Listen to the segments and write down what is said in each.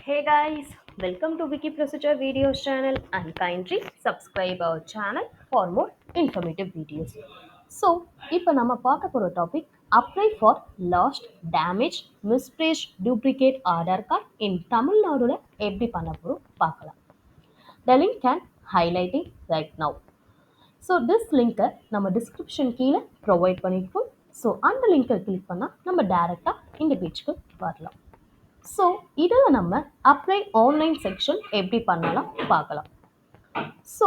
Hey guys, welcome to Wiki Procedure Videos channel and kindly subscribe our channel for more informative videos. So, இப்போ நம்ம பார்க்க போகிற topic apply for lost damage misplaced duplicate Aadhaar card in தமிழ்நாடுல எப்படி பண்ண போகிறோம் பார்க்கலாம். The link can highlighting right now. So this லிங்கை நம்ம டிஸ்கிரிப்ஷன் கீழே ப்ரொவைட் பண்ணியிருக்கோம். ஸோ அந்த லிங்கை கிளிக் பண்ணால் நம்ம டேரெக்டாக இந்த பேஜ்க்கு வரலாம். ஸோ இதில் நம்ம அப்ளை ஆன்லைன் செக்ஷன் எப்படி பண்ணலாம் பார்க்கலாம். So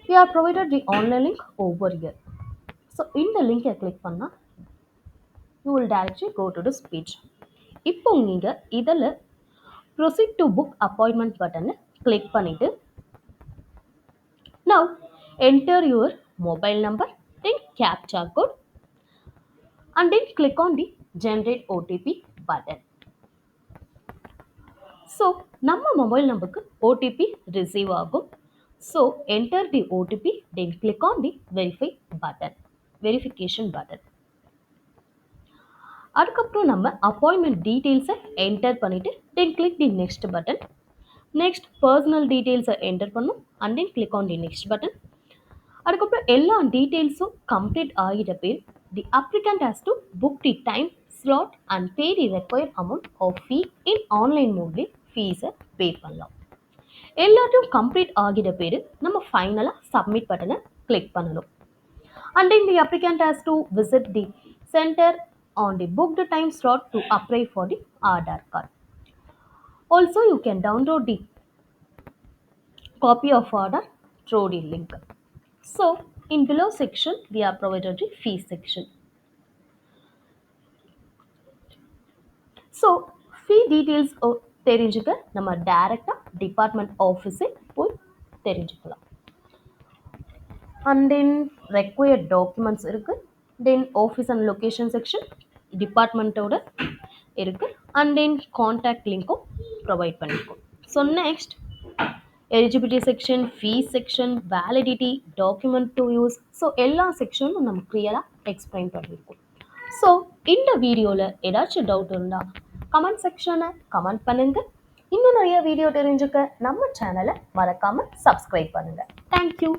we are provided the online link over here. So இந்த லிங்கை கிளிக் பண்ணால் you will directly go to this page. இப்போ நீங்கள் இதில் proceed to book appointment பட்டனை கிளிக் பண்ணிவிட்டு now enter your mobile number then captcha code and then click on the generate OTP button. So நம்ம mobile நம்பருக்கு OTP receive ஆகும். So enter the OTP then click on the verification button. அதுக்கப்புறம் நம்ம appointment டீட்டெயில்ஸை enter பண்ணிவிட்டு then click the next button. Next personal டீட்டெயில்ஸை enter பண்ணும் and then click on the next button. அதுக்கப்புறம் எல்லா டீட்டெயில்ஸும் கம்ப்ளீட் ஆகிட்ட பேர் the applicant has to book the time slot and pay the required amount of fee in online மோட்லேயே ஃபீஸை பே பண்ணலாம். எல்லாத்தையும் கம்ப்ளீட் ஆகிற பேர் நம்ம ஃபைனலாக சப்மிட் பட்டனை கிளிக் பண்ணணும். And then the applicant has to visit the centre on the booked time slot to apply for the Aadhaar card. Also you can download the copy of order through the link. So in below section we are provided the fee section. So fee details தெரிஞ்சுக்க நம்ம டைரெக்டாக department ஆஃபீஸே போய் தெரிஞ்சுக்கலாம். And then required documents இருக்குது. தென் office and location section டிபார்ட்மெண்ட்டோட இருக்குது. And then contact லிங்க்கும் provide பண்ணியிருக்கோம். So next eligibility section, fees section, validity, document to use, so எல்லா செக்ஷனும் நம்ம கிளியராக எக்ஸ்பிளைன் பண்ணியிருக்கோம். ஸோ இந்த வீடியோவில் ஏதாச்சும் டவுட் இருந்தால் கமெண்ட் செக்ஷனை கமெண்ட் பண்ணுங்கள். இன்னும் நிறைய வீடியோ தெரிஞ்சுக்க நம்ம சேனலை மறக்காமல் சப்ஸ்கிரைப் பண்ணுங்கள். தேங்க்யூ.